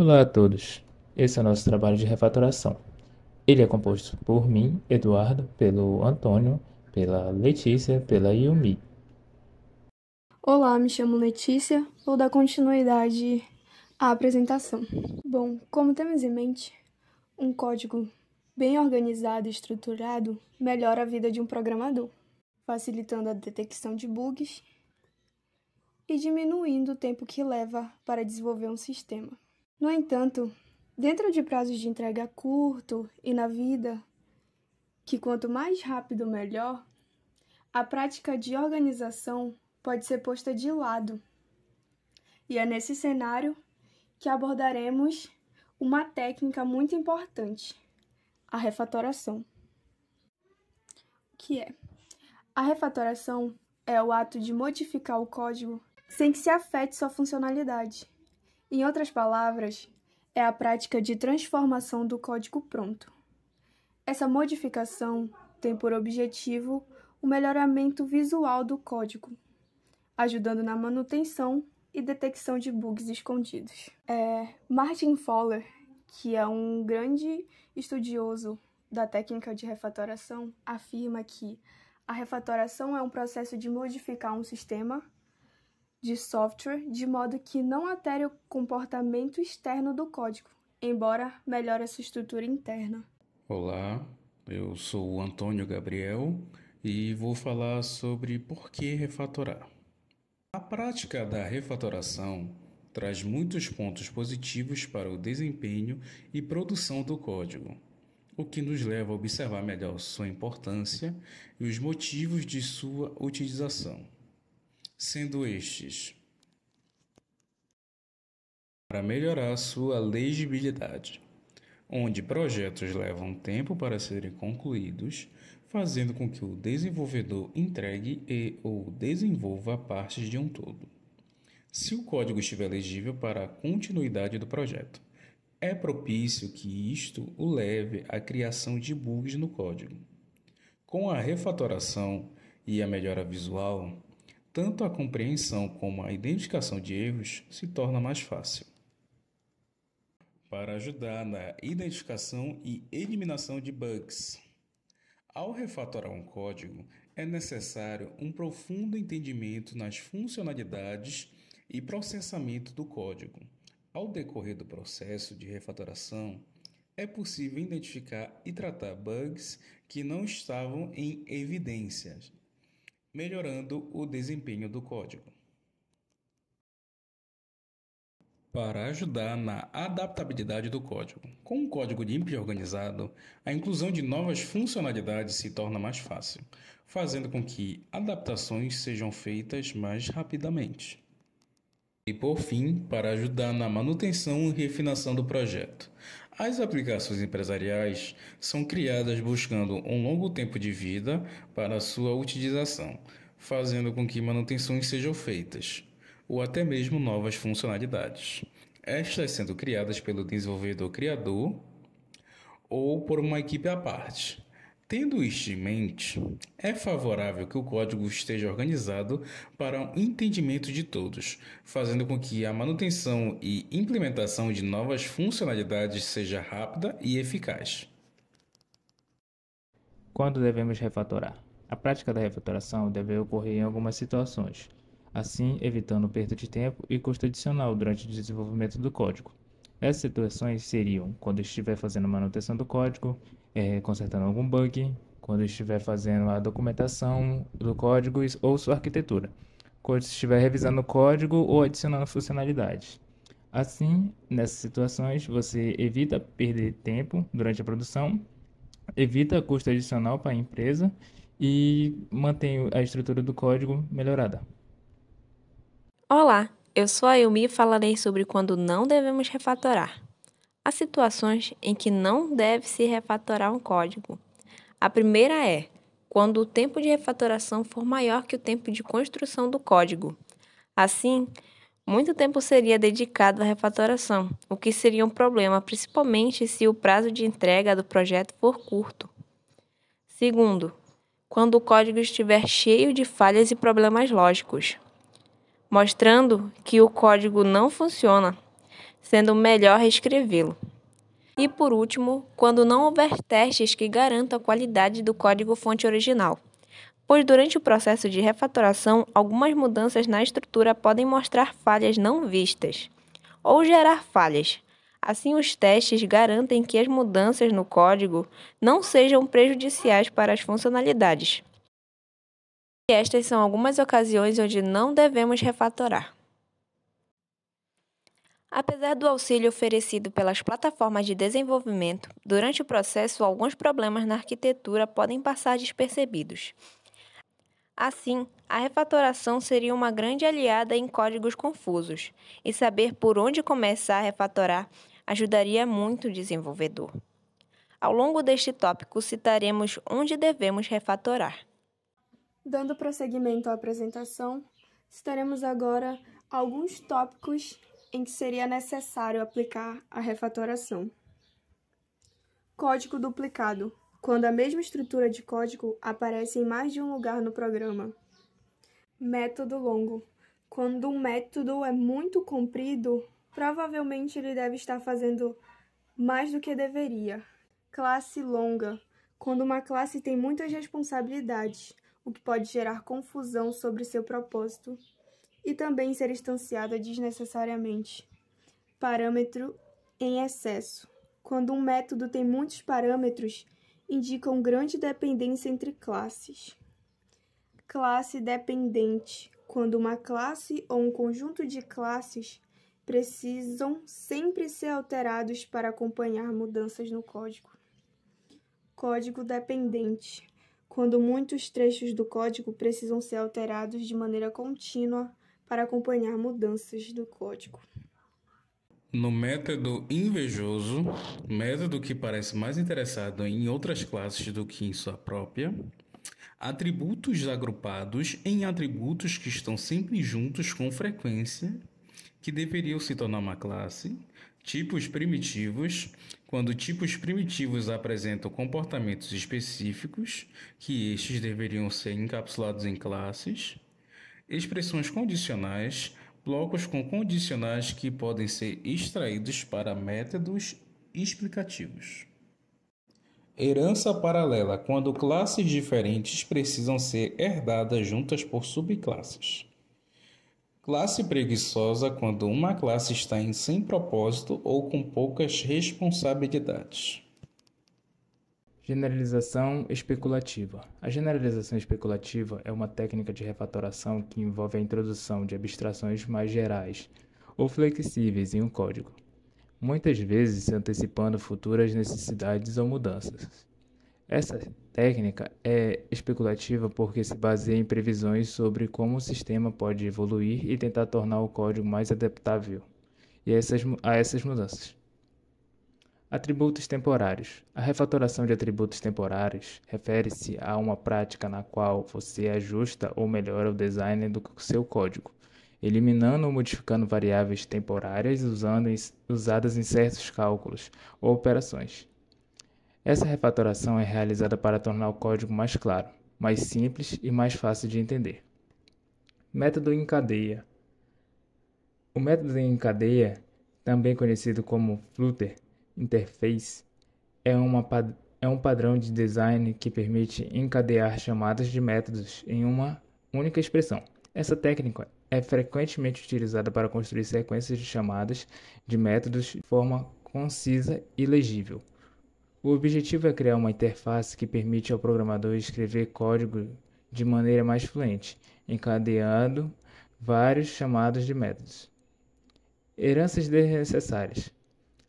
Olá a todos. Esse é o nosso trabalho de refatoração. Ele é composto por mim, Eduardo, pelo Antônio, pela Letícia, pela Yumi. Olá, me chamo Letícia. Vou dar continuidade à apresentação. Bom, como temos em mente, um código bem organizado e estruturado melhora a vida de um programador, facilitando a detecção de bugs e diminuindo o tempo que leva para desenvolver um sistema. No entanto, dentro de prazos de entrega curto e na vida, que quanto mais rápido melhor, a prática de organização pode ser posta de lado. E é nesse cenário que abordaremos uma técnica muito importante, a refatoração. O que é? A refatoração é o ato de modificar o código sem que se afete sua funcionalidade. Em outras palavras, é a prática de transformação do código pronto. Essa modificação tem por objetivo o melhoramento visual do código, ajudando na manutenção e detecção de bugs escondidos. Martin Fowler, que é um grande estudioso da técnica de refatoração, afirma que a refatoração é um processo de modificar um sistema de software de modo que não altere o comportamento externo do código, embora melhore a sua estrutura interna. Olá, eu sou o Antônio Gabriel e vou falar sobre por que refatorar. A prática da refatoração traz muitos pontos positivos para o desempenho e produção do código, o que nos leva a observar melhor sua importância e os motivos de sua utilização, sendo estes: para melhorar sua legibilidade, onde projetos levam tempo para serem concluídos, fazendo com que o desenvolvedor entregue ou desenvolva partes de um todo. Se o código estiver legível para a continuidade do projeto, é propício que isto o leve à criação de bugs no código. Com a refatoração e a melhora visual, tanto a compreensão como a identificação de erros se torna mais fácil. Para ajudar na identificação e eliminação de bugs. Ao refatorar um código, é necessário um profundo entendimento nas funcionalidades e processamento do código. Ao decorrer do processo de refatoração, é possível identificar e tratar bugs que não estavam em evidência, melhorando o desempenho do código. Para ajudar na adaptabilidade do código. Com um código limpo e organizado, a inclusão de novas funcionalidades se torna mais fácil, fazendo com que adaptações sejam feitas mais rapidamente. E por fim, para ajudar na manutenção e refinação do projeto. As aplicações empresariais são criadas buscando um longo tempo de vida para sua utilização, fazendo com que manutenções sejam feitas, ou até mesmo novas funcionalidades. Estas sendo criadas pelo desenvolvedor criador ou por uma equipe à parte. Tendo isto em mente, é favorável que o código esteja organizado para um entendimento de todos, fazendo com que a manutenção e implementação de novas funcionalidades seja rápida e eficaz. Quando devemos refatorar? A prática da refatoração deve ocorrer em algumas situações, assim evitando perda de tempo e custo adicional durante o desenvolvimento do código. Essas situações seriam quando estiver fazendo manutenção do código, consertando algum bug, quando estiver fazendo a documentação do código ou sua arquitetura, quando estiver revisando o código ou adicionando funcionalidades. Assim, nessas situações, você evita perder tempo durante a produção, evita custo adicional para a empresa e mantém a estrutura do código melhorada. Olá, eu sou a Yumi e falarei sobre quando não devemos refatorar. Há situações em que não deve-se refatorar um código. A primeira é quando o tempo de refatoração for maior que o tempo de construção do código. Assim, muito tempo seria dedicado à refatoração, o que seria um problema, principalmente se o prazo de entrega do projeto for curto. Segundo, quando o código estiver cheio de falhas e problemas lógicos, mostrando que o código não funciona. sendo melhor reescrevê-lo. E por último, quando não houver testes que garantam a qualidade do código-fonte original, pois durante o processo de refatoração, algumas mudanças na estrutura podem mostrar falhas não vistas ou gerar falhas. Assim, os testes garantem que as mudanças no código não sejam prejudiciais para as funcionalidades. E estas são algumas ocasiões onde não devemos refatorar. Apesar do auxílio oferecido pelas plataformas de desenvolvimento, durante o processo, alguns problemas na arquitetura podem passar despercebidos. Assim, a refatoração seria uma grande aliada em códigos confusos, e saber por onde começar a refatorar ajudaria muito o desenvolvedor. Ao longo deste tópico, citaremos onde devemos refatorar. Dando prosseguimento à apresentação, citaremos agora alguns tópicos em que seria necessário aplicar a refatoração. Código duplicado, quando a mesma estrutura de código aparece em mais de um lugar no programa. Método longo, quando um método é muito comprido, provavelmente ele deve estar fazendo mais do que deveria. Classe longa, quando uma classe tem muitas responsabilidades, o que pode gerar confusão sobre seu propósito e também ser instanciada desnecessariamente. Parâmetro em excesso, quando um método tem muitos parâmetros, indicam grande dependência entre classes. Classe dependente, quando uma classe ou um conjunto de classes precisam sempre ser alterados para acompanhar mudanças no código. Código dependente, quando muitos trechos do código precisam ser alterados de maneira contínua para acompanhar mudanças do código. No método invejoso, método que parece mais interessado em outras classes do que em sua própria, atributos agrupados em atributos que estão sempre juntos com frequência, que deveriam se tornar uma classe, tipos primitivos, quando tipos primitivos apresentam comportamentos específicos, que estes deveriam ser encapsulados em classes, expressões condicionais, blocos com condicionais que podem ser extraídos para métodos explicativos. Herança paralela, quando classes diferentes precisam ser herdadas juntas por subclasses. Classe preguiçosa, quando uma classe está sem propósito ou com poucas responsabilidades. Generalização especulativa. A generalização especulativa é uma técnica de refatoração que envolve a introdução de abstrações mais gerais ou flexíveis em um código, muitas vezes se antecipando futuras necessidades ou mudanças. Essa técnica é especulativa porque se baseia em previsões sobre como o sistema pode evoluir e tentar tornar o código mais adaptável a essas mudanças. Atributos temporários. A refatoração de atributos temporários refere-se a uma prática na qual você ajusta ou melhora o design do seu código, eliminando ou modificando variáveis temporárias usadas em certos cálculos ou operações. Essa refatoração é realizada para tornar o código mais claro, mais simples e mais fácil de entender. Método em cadeia. O método em cadeia, também conhecido como Flutter Interface, é um padrão de design que permite encadear chamadas de métodos em uma única expressão. Essa técnica é frequentemente utilizada para construir sequências de chamadas de métodos de forma concisa e legível. O objetivo é criar uma interface que permite ao programador escrever código de maneira mais fluente, encadeando vários chamados de métodos. Heranças desnecessárias.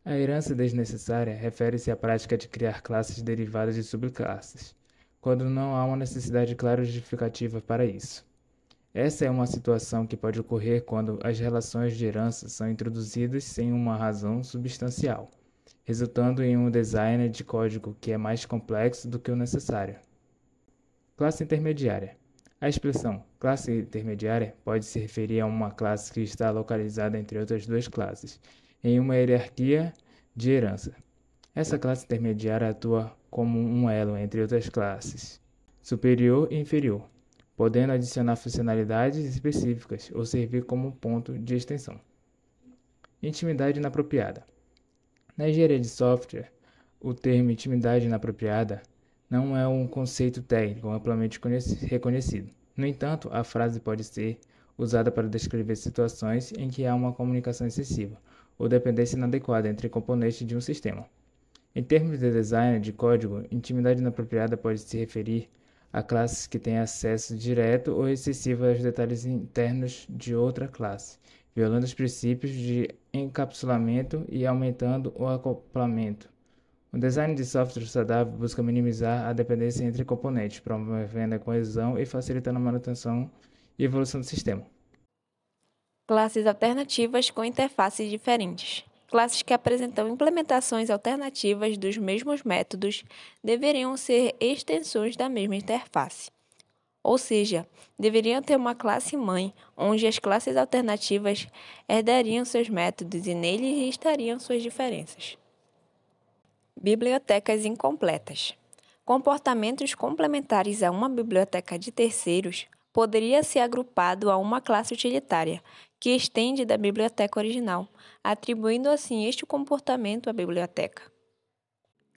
A herança desnecessária refere-se à prática de criar classes derivadas de subclasses, quando não há uma necessidade clara justificativa para isso. Essa é uma situação que pode ocorrer quando as relações de herança são introduzidas sem uma razão substancial, resultando em um design de código que é mais complexo do que o necessário. Classe intermediária. A expressão classe intermediária pode se referir a uma classe que está localizada entre outras duas classes, em uma hierarquia de herança. Essa classe intermediária atua como um elo entre outras classes, superior e inferior, podendo adicionar funcionalidades específicas ou servir como ponto de extensão. Intimidade inapropriada. Na engenharia de software, o termo intimidade inapropriada não é um conceito técnico amplamente reconhecido. No entanto, a frase pode ser usada para descrever situações em que há uma comunicação excessiva ou dependência inadequada entre componentes de um sistema. Em termos de design de código, intimidade inapropriada pode se referir a classes que têm acesso direto ou excessivo aos detalhes internos de outra classe, violando os princípios de encapsulamento e aumentando o acoplamento. O design de software saudável busca minimizar a dependência entre componentes, promovendo a coesão e facilitando a manutenção e evolução do sistema. Classes alternativas com interfaces diferentes. Classes que apresentam implementações alternativas dos mesmos métodos deveriam ser extensões da mesma interface. Ou seja, deveriam ter uma classe mãe, onde as classes alternativas herdariam seus métodos e neles estariam suas diferenças. Bibliotecas incompletas. Comportamentos complementares a uma biblioteca de terceiros poderia ser agrupado a uma classe utilitária, que estende da biblioteca original, atribuindo assim este comportamento à biblioteca.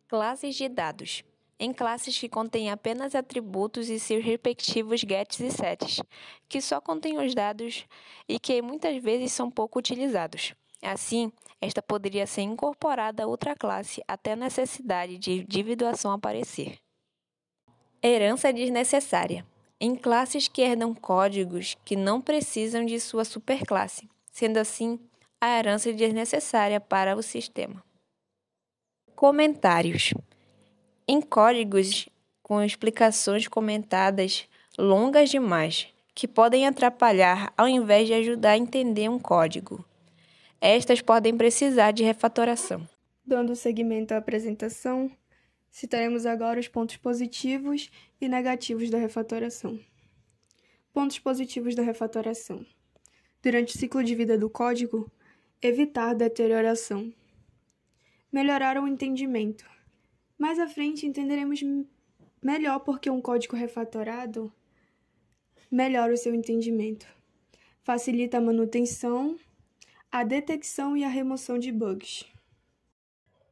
Classes de dados. Em classes que contêm apenas atributos e seus respectivos gets e sets, que só contêm os dados e que muitas vezes são pouco utilizados. Assim, esta poderia ser incorporada a outra classe até a necessidade de individuação aparecer. Herança desnecessária. Em classes que herdam códigos que não precisam de sua superclasse, sendo assim, a herança é desnecessária para o sistema. Comentários. Em códigos com explicações comentadas longas demais, que podem atrapalhar ao invés de ajudar a entender um código. Estas podem precisar de refatoração. Dando seguimento à apresentação, citaremos agora os pontos positivos e negativos da refatoração. Pontos positivos da refatoração. Durante o ciclo de vida do código, evitar deterioração. Melhorar o entendimento. Mais à frente entenderemos melhor porque um código refatorado melhora o seu entendimento. Facilita a manutenção, a detecção e a remoção de bugs.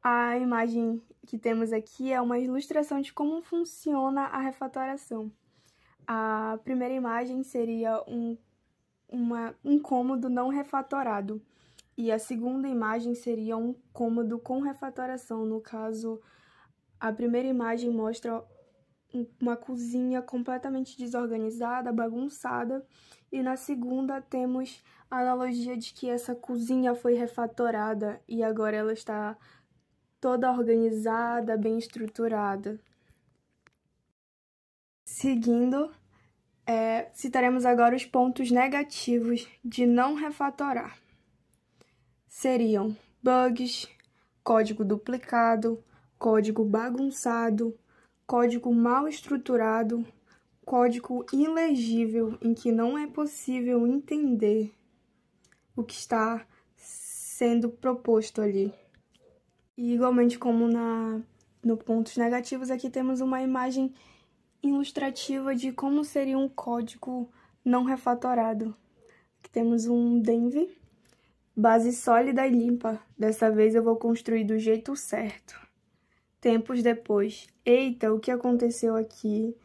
A imagem que temos aqui é uma ilustração de como funciona a refatoração. A primeira imagem seria um cômodo não refatorado e a segunda imagem seria um cômodo com refatoração. No caso, a primeira imagem mostra uma cozinha completamente desorganizada, bagunçada, e na segunda temos a analogia de que essa cozinha foi refatorada e agora ela está toda organizada, bem estruturada. Seguindo, citaremos agora os pontos negativos de não refatorar. Seriam bugs, código duplicado, código bagunçado, código mal estruturado, código ilegível em que não é possível entender o que está sendo proposto ali. E igualmente como no pontos negativos, aqui temos uma imagem ilustrativa de como seria um código não refatorado. Aqui temos um Denv, base sólida e limpa. Dessa vez eu vou construir do jeito certo. Tempos depois, eita, o que aconteceu aqui?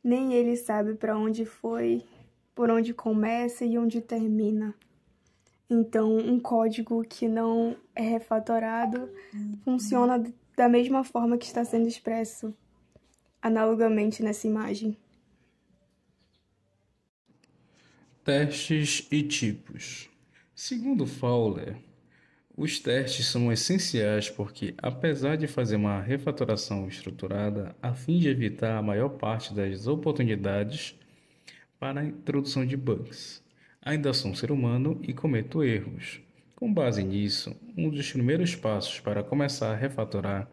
Nem ele sabe para onde foi, por onde começa e onde termina. Então, um código que não é refatorado funciona da mesma forma que está sendo expresso analogamente nessa imagem. Testes e tipos. Segundo Fowler, os testes são essenciais porque, apesar de fazer uma refatoração estruturada a fim de evitar a maior parte das oportunidades para a introdução de bugs, ainda sou um ser humano e cometo erros. Com base nisso, um dos primeiros passos para começar a refatorar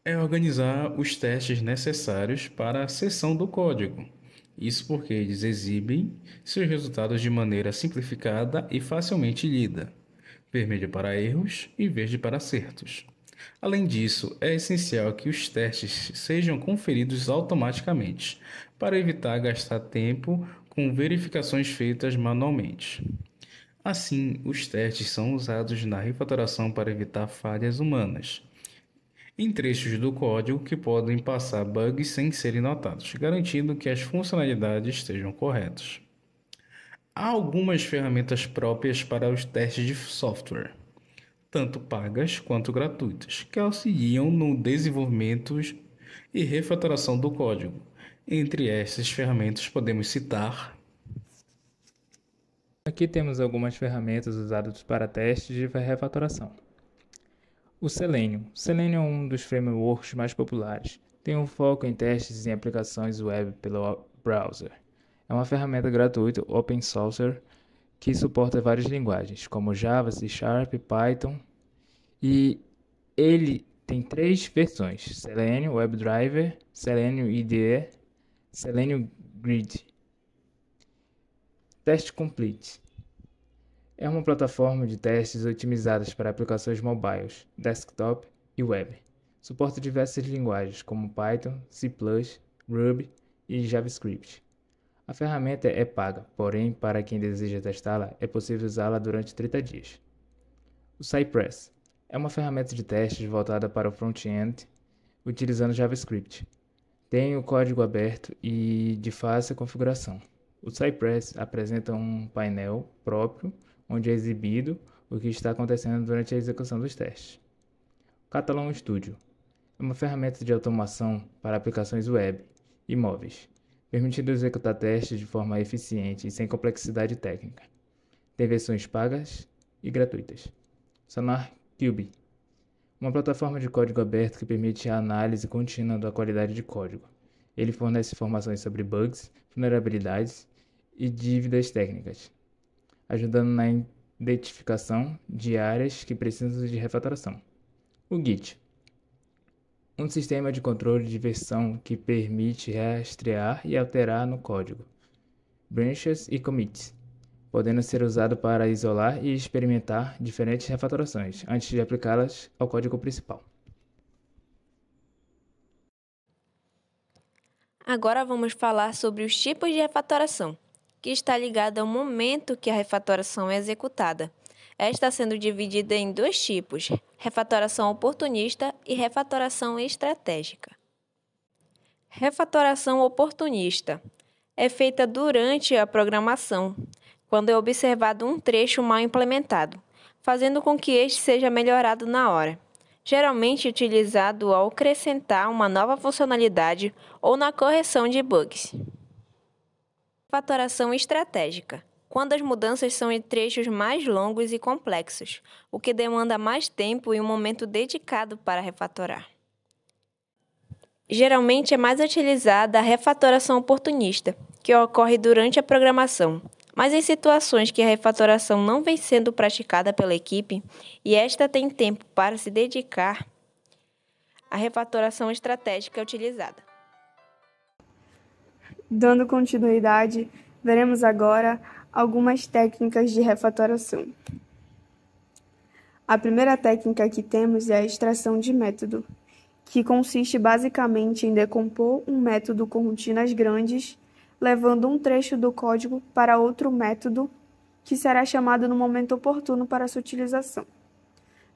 é organizar os testes necessários para a seção do código. Isso porque eles exibem seus resultados de maneira simplificada e facilmente lida. Vermelho para erros e verde para acertos. Além disso, é essencial que os testes sejam conferidos automaticamente, para evitar gastar tempo com verificações feitas manualmente. Assim, os testes são usados na refatoração para evitar falhas humanas em trechos do código que podem passar bugs sem serem notados, garantindo que as funcionalidades estejam corretas. Há algumas ferramentas próprias para os testes de software, tanto pagas quanto gratuitas, que auxiliam no desenvolvimento e refatoração do código. Entre essas ferramentas podemos citar. Aqui temos algumas ferramentas usadas para testes de refatoração. O Selenium. Selenium é um dos frameworks mais populares. Tem um foco em testes em aplicações web pelo browser. É uma ferramenta gratuita, open source, que suporta várias linguagens, como Java, C#, Python, e ele tem 3 versões: Selenium WebDriver, Selenium IDE, Selenium Grid. Test Complete é uma plataforma de testes otimizadas para aplicações mobiles, desktop e web. Suporta diversas linguagens como Python, C++, Ruby e JavaScript. A ferramenta é paga, porém, para quem deseja testá-la, é possível usá-la durante 30 dias. O Cypress é uma ferramenta de testes voltada para o front-end, utilizando JavaScript. Tem o código aberto e de fácil configuração. O Cypress apresenta um painel próprio, onde é exibido o que está acontecendo durante a execução dos testes. O Catalan Studio é uma ferramenta de automação para aplicações web e móveis, permitindo executar testes de forma eficiente e sem complexidade técnica. Tem versões pagas e gratuitas. SonarQube, uma plataforma de código aberto que permite a análise contínua da qualidade de código. Ele fornece informações sobre bugs, vulnerabilidades e dívidas técnicas, ajudando na identificação de áreas que precisam de refatoração. O Git, um sistema de controle de versão que permite rastrear e alterar no código, branches e commits, podendo ser usado para isolar e experimentar diferentes refatorações antes de aplicá-las ao código principal. Agora vamos falar sobre os tipos de refatoração, que está ligado ao momento que a refatoração é executada. Esta sendo dividida em 2 tipos, refatoração oportunista e refatoração estratégica. Refatoração oportunista é feita durante a programação, quando é observado um trecho mal implementado, fazendo com que este seja melhorado na hora. Geralmente utilizado ao acrescentar uma nova funcionalidade ou na correção de bugs. Refatoração estratégica, quando as mudanças são em trechos mais longos e complexos, o que demanda mais tempo e um momento dedicado para refatorar. Geralmente é mais utilizada a refatoração oportunista, que ocorre durante a programação, mas em situações que a refatoração não vem sendo praticada pela equipe e esta tem tempo para se dedicar, a refatoração estratégica é utilizada. Dando continuidade, veremos agora algumas técnicas de refatoração. A primeira técnica que temos é a extração de método, que consiste basicamente em decompor um método com rotinas grandes, levando um trecho do código para outro método, que será chamado no momento oportuno para sua utilização.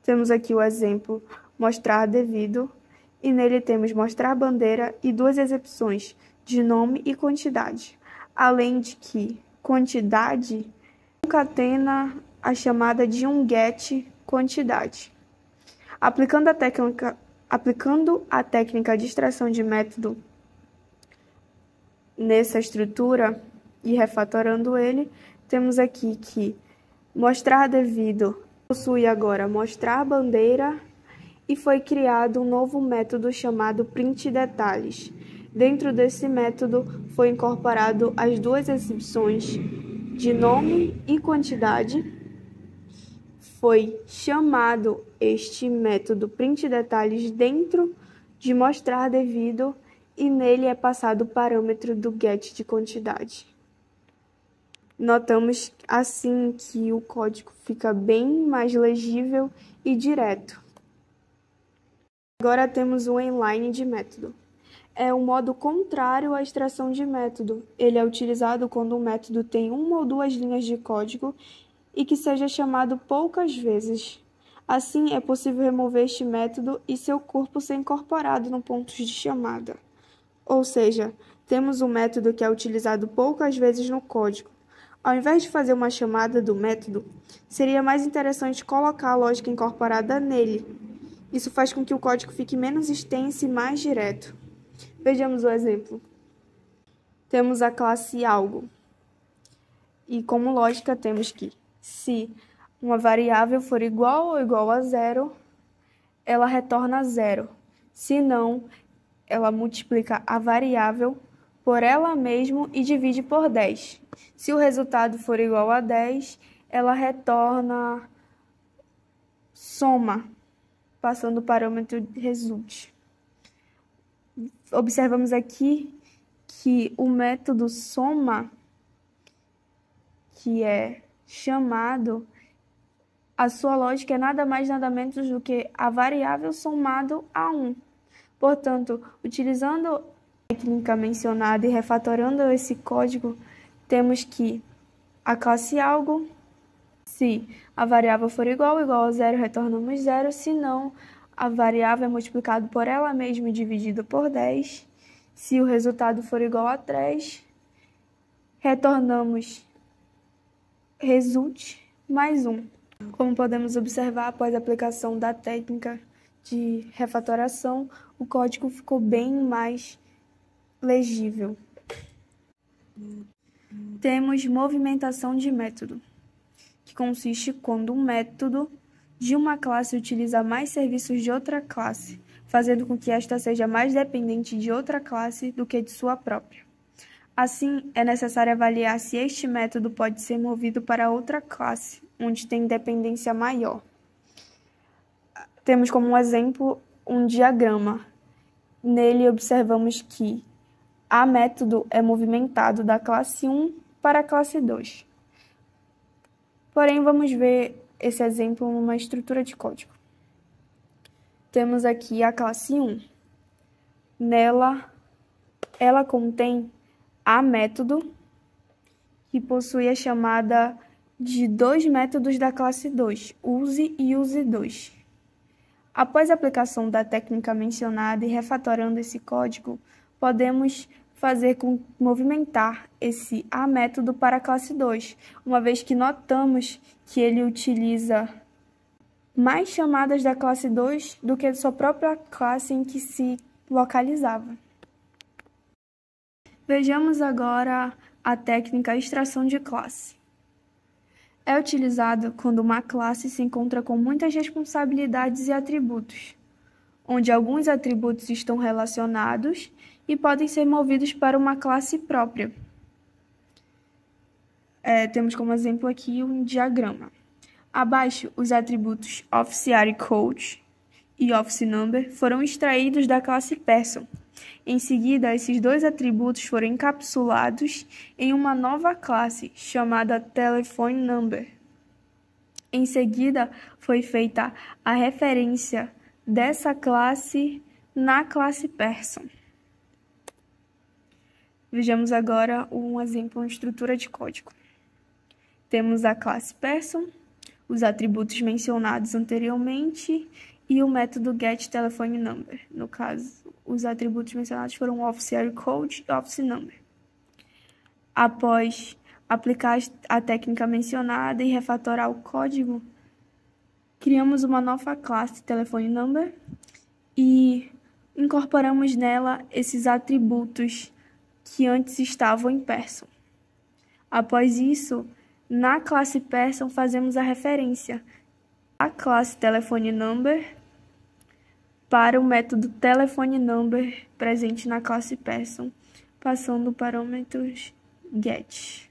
Temos aqui o exemplo mostrar devido, e nele temos mostrar bandeira e 2 excepções, de nome e quantidade, além de que quantidade concatena a chamada de um get quantidade. Aplicando a técnica de extração de método nessa estrutura e refatorando ele, temos aqui que mostrar devido possui agora mostrar bandeira e foi criado um novo método chamado print detalhes. Dentro desse método foi incorporado as 2 excepções de nome e quantidade. Foi chamado este método print detalhes dentro de mostrar devido e nele é passado o parâmetro do get de quantidade. Notamos assim que o código fica bem mais legível e direto. Agora temos o inline de método. É um modo contrário à extração de método. Ele é utilizado quando um método tem 1 ou 2 linhas de código e que seja chamado poucas vezes. Assim, é possível remover este método e seu corpo ser incorporado no ponto de chamada. Ou seja, temos um método que é utilizado poucas vezes no código. Ao invés de fazer uma chamada do método, seria mais interessante colocar a lógica incorporada nele. Isso faz com que o código fique menos extenso e mais direto. Vejamos o exemplo. Temos a classe algo. E como lógica temos que, se uma variável for igual ou igual a zero, ela retorna zero. Se não, ela multiplica a variável por ela mesma e divide por 10. Se o resultado for igual a 10, ela retorna soma, passando o parâmetro result. Observamos aqui que o método soma, que é chamado, a sua lógica é nada mais nada menos do que a variável somado a 1. Portanto, utilizando a técnica mencionada e refatorando esse código, temos que a classe algo, se a variável for igual a zero, retornamos zero, se não, a variável é multiplicada por ela mesma e dividida por 10. Se o resultado for igual a 3, retornamos result mais 1. Como podemos observar, após a aplicação da técnica de refatoração, o código ficou bem mais legível. Temos movimentação de método, que consiste quando um método de uma classe utiliza mais serviços de outra classe, fazendo com que esta seja mais dependente de outra classe do que de sua própria. Assim, é necessário avaliar se este método pode ser movido para outra classe, onde tem dependência maior. Temos como um exemplo um diagrama. Nele observamos que a método é movimentado da classe 1 para a classe 2. Porém, vamos ver esse exemplo numa estrutura de código. Temos aqui a classe 1. Ela contém a método, que possui a chamada de dois métodos da classe 2, use e use2. Após a aplicação da técnica mencionada e refatorando esse código, podemos movimentar esse a método para a classe 2, uma vez que notamos que ele utiliza mais chamadas da classe 2 do que a sua própria classe em que se localizava. Vejamos agora a técnica extração de classe. É utilizado quando uma classe se encontra com muitas responsabilidades e atributos, onde alguns atributos estão relacionados e podem ser movidos para uma classe própria. Temos como exemplo aqui um diagrama. Abaixo, os atributos OfficeAreaCode e OfficeNumber foram extraídos da classe Person. Em seguida, esses dois atributos foram encapsulados em uma nova classe chamada TelePhoneNumber. Em seguida, foi feita a referência dessa classe na classe Person. Vejamos agora um exemplo, uma estrutura de código. Temos a classe Person, os atributos mencionados anteriormente e o método getTelePhoneNumber. No caso, os atributos mencionados foram OfficeAreaCode e OfficeNumber. Após aplicar a técnica mencionada e refatorar o código, criamos uma nova classe TelePhoneNumber e incorporamos nela esses atributos que antes estavam em Person. Após isso, na classe Person fazemos a referência à classe TelePhoneNumber para o método TelePhoneNumber presente na classe Person, passando parâmetros get.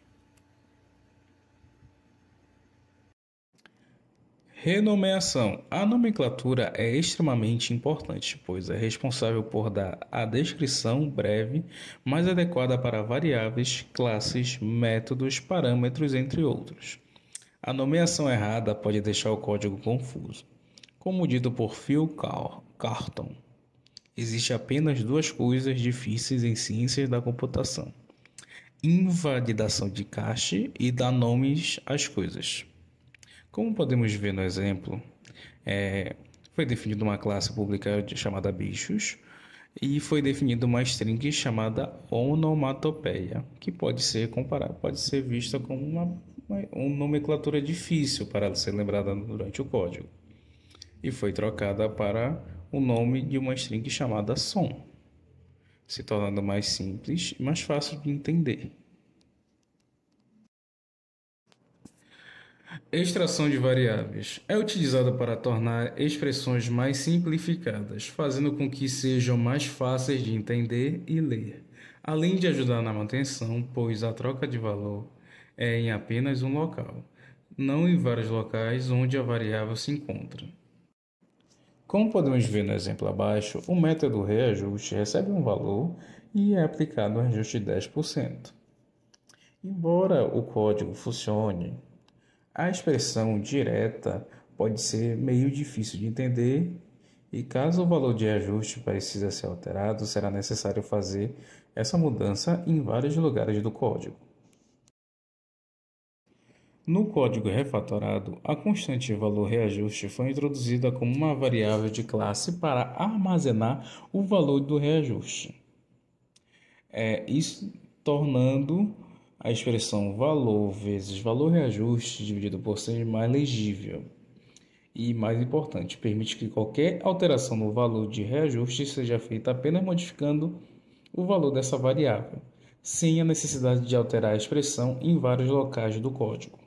Renomeação. A nomenclatura é extremamente importante, pois é responsável por dar a descrição breve mais adequada para variáveis, classes, métodos, parâmetros, entre outros. A nomeação errada pode deixar o código confuso. Como dito por Phil Carlton, existe apenas duas coisas difíceis em ciências da computação: invalidação de cache e dar nomes às coisas. Como podemos ver no exemplo, foi definida uma classe pública chamada bichos e foi definida uma string chamada onomatopeia, que pode ser vista como uma nomenclatura difícil para ser lembrada durante o código. E foi trocada para o nome de uma string chamada som, se tornando mais simples e mais fácil de entender. Extração de variáveis é utilizada para tornar expressões mais simplificadas, fazendo com que sejam mais fáceis de entender e ler, além de ajudar na manutenção, pois a troca de valor é em apenas um local, não em vários locais onde a variável se encontra. Como podemos ver no exemplo abaixo, o método reajuste recebe um valor e é aplicado um ajuste de 10%. Embora o código funcione, a expressão direta pode ser meio difícil de entender e caso o valor de ajuste precise ser alterado, será necessário fazer essa mudança em vários lugares do código. No código refatorado, a constante valor reajuste foi introduzida como uma variável de classe para armazenar o valor do reajuste. Isso tornando a expressão valor vezes valor reajuste dividido por 100 mais legível. E mais importante, permite que qualquer alteração no valor de reajuste seja feita apenas modificando o valor dessa variável, sem a necessidade de alterar a expressão em vários locais do código.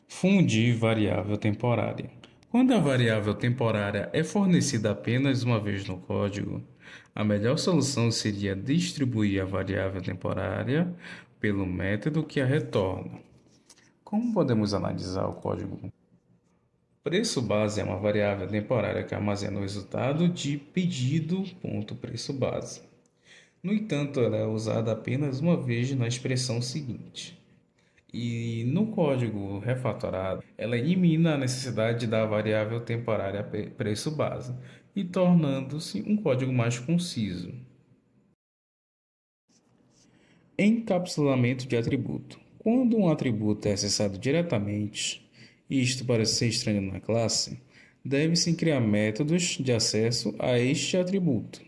Fundir variável temporária. Quando a variável temporária é fornecida apenas uma vez no código, a melhor solução seria distribuir a variável temporária pelo método que a retorna. Como podemos analisar o código? Preço base é uma variável temporária que armazena o resultado de pedido.preço base. No entanto, ela é usada apenas uma vez na expressão seguinte. E no código refatorado, ela elimina a necessidade da variável temporária preço base e tornando-se um código mais conciso. Encapsulamento de atributo. Quando um atributo é acessado diretamente, isto para ser estranho na classe, deve-se criar métodos de acesso a este atributo.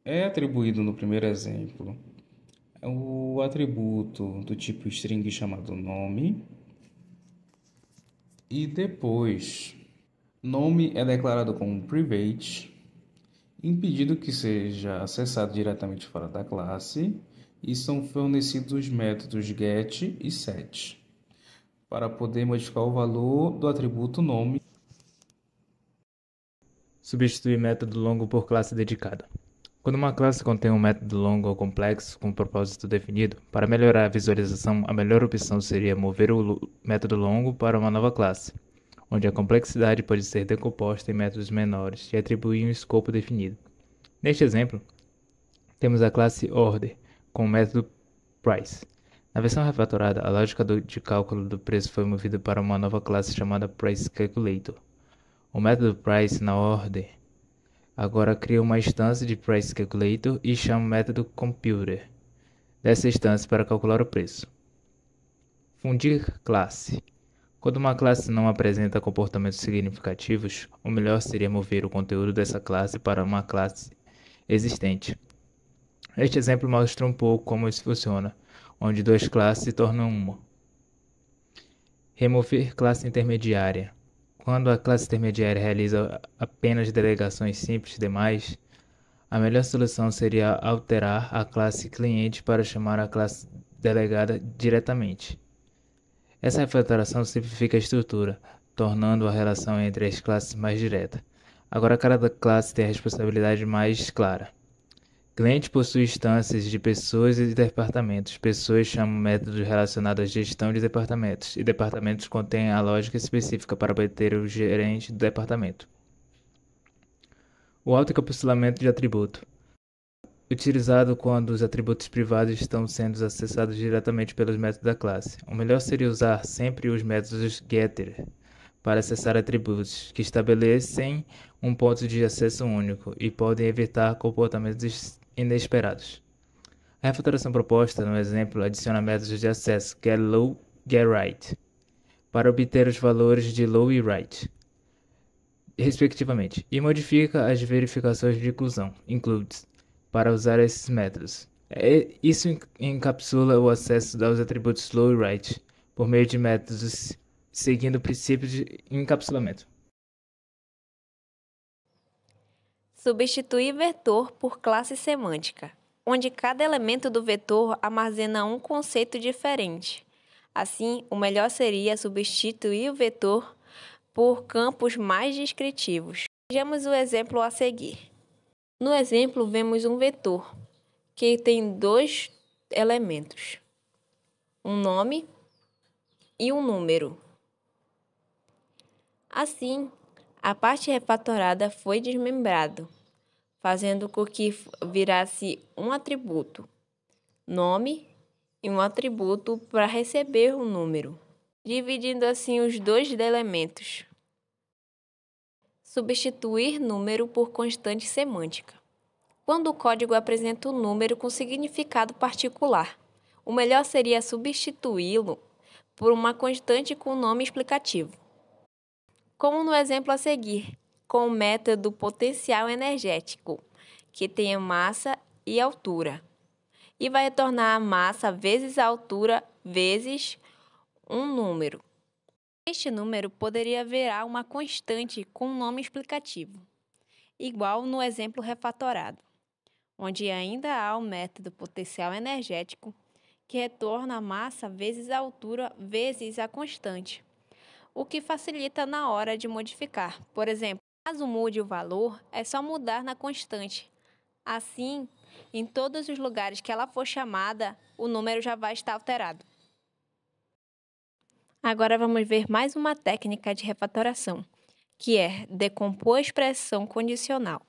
É atribuído no primeiro exemplo o atributo do tipo string chamado nome e depois nome é declarado como private, impedido que seja acessado diretamente fora da classe e são fornecidos os métodos get e set para poder modificar o valor do atributo nome. Substituir método longo por classe dedicada. Quando uma classe contém um método longo ou complexo com um propósito definido, para melhorar a visualização, a melhor opção seria mover o método longo para uma nova classe, onde a complexidade pode ser decomposta em métodos menores e atribuir um escopo definido. Neste exemplo, temos a classe order com o método price. Na versão refatorada, a lógica de cálculo do preço foi movida para uma nova classe chamada price calculator. O método price na order agora cria uma instância de price calculator e chama o método computer dessa instância para calcular o preço. Fundir classe. Quando uma classe não apresenta comportamentos significativos, o melhor seria mover o conteúdo dessa classe para uma classe existente. Este exemplo mostra um pouco como isso funciona, onde duas classes se tornam uma. Remover classe intermediária. Quando a classe intermediária realiza apenas delegações simples demais, a melhor solução seria alterar a classe cliente para chamar a classe delegada diretamente. Essa refatoração simplifica a estrutura, tornando a relação entre as classes mais direta. Agora cada classe tem a responsabilidade mais clara. Cliente possui instâncias de pessoas e de departamentos. Pessoas chamam métodos relacionados à gestão de departamentos, e departamentos contêm a lógica específica para obter o gerente do departamento. O autoencapsulamento de atributo. Utilizado quando os atributos privados estão sendo acessados diretamente pelos métodos da classe. O melhor seria usar sempre os métodos getter para acessar atributos, que estabelecem um ponto de acesso único e podem evitar comportamentos inesperados. A refatoração proposta no exemplo adiciona métodos de acesso getLow, getRight para obter os valores de low e right, respectivamente, e modifica as verificações de inclusão, includes, para usar esses métodos. Isso encapsula o acesso aos atributos low e right por meio de métodos seguindo o princípio de encapsulamento. Substituir vetor por classe semântica, onde cada elemento do vetor armazena um conceito diferente. Assim, o melhor seria substituir o vetor por campos mais descritivos. Vejamos o exemplo a seguir. No exemplo, vemos um vetor que tem dois elementos, um nome e um número. Assim, a parte refatorada foi desmembrada, fazendo com que virasse um atributo, nome, e um atributo para receber o número, dividindo assim os dois elementos. Substituir número por constante semântica. Quando o código apresenta um número com significado particular, o melhor seria substituí-lo por uma constante com nome explicativo. Como no exemplo a seguir, com o método potencial energético, que tem a massa e altura, e vai retornar a massa vezes a altura vezes um número. Este número poderia virar uma constante com nome explicativo, igual no exemplo refatorado, onde ainda há o método potencial energético, que retorna a massa vezes a altura vezes a constante, o que facilita na hora de modificar. Por exemplo, caso mude o valor, é só mudar na constante. Assim, em todos os lugares que ela for chamada, o número já vai estar alterado. Agora vamos ver mais uma técnica de refatoração, que é decompor a expressão condicional.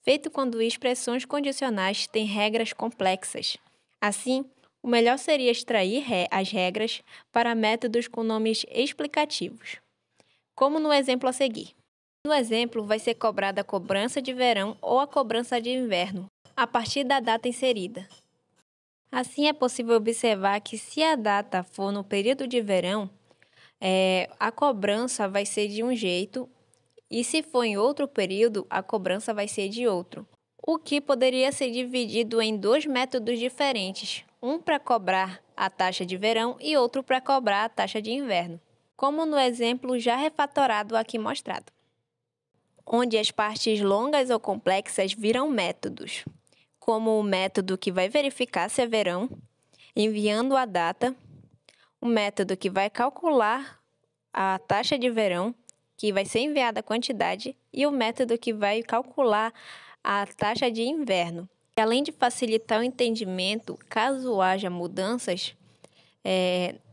Feito quando expressões condicionais têm regras complexas. Assim, o melhor seria extrair as regras para métodos com nomes explicativos, como no exemplo a seguir. No exemplo, vai ser cobrada a cobrança de verão ou a cobrança de inverno, a partir da data inserida. Assim, é possível observar que se a data for no período de verão, a cobrança vai ser de um jeito, e se for em outro período, a cobrança vai ser de outro, o que poderia ser dividido em dois métodos diferentes, um para cobrar a taxa de verão e outro para cobrar a taxa de inverno, como no exemplo já refatorado aqui mostrado, onde as partes longas ou complexas viram métodos, como o método que vai verificar se é verão, enviando a data, o método que vai calcular a taxa de verão, que vai ser enviada a quantidade, e o método que vai calcular a taxa de inverno. E além de facilitar o entendimento, caso haja mudanças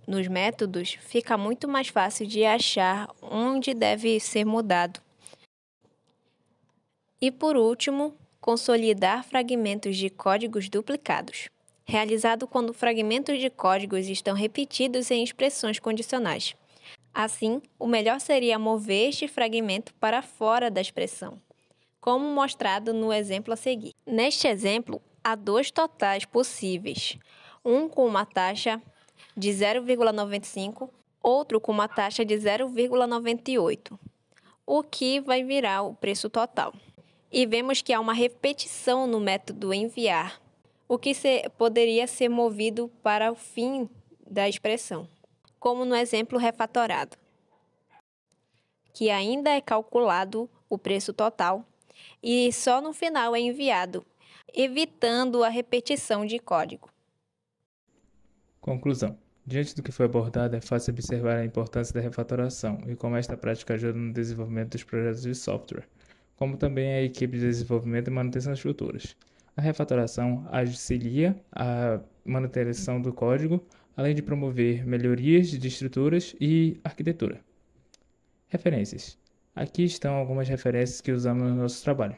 nos métodos, fica muito mais fácil de achar onde deve ser mudado. E por último, consolidar fragmentos de códigos duplicados, realizado quando fragmentos de códigos estão repetidos em expressões condicionais. Assim, o melhor seria mover este fragmento para fora da expressão, como mostrado no exemplo a seguir. Neste exemplo, há dois totais possíveis, um com uma taxa de 0,95, outro com uma taxa de 0,98, o que vai virar o preço total. E vemos que há uma repetição no método enviar, o que poderia ser movido para o fim da expressão, como no exemplo refatorado, que ainda é calculado o preço total e só no final é enviado, evitando a repetição de código. Conclusão. Diante do que foi abordado, é fácil observar a importância da refatoração e como esta prática ajuda no desenvolvimento dos projetos de software, como também a equipe de desenvolvimento e manutenção futuras. A refatoração auxilia a manutenção do código, além de promover melhorias de estruturas e arquitetura. Referências. Aqui estão algumas referências que usamos no nosso trabalho.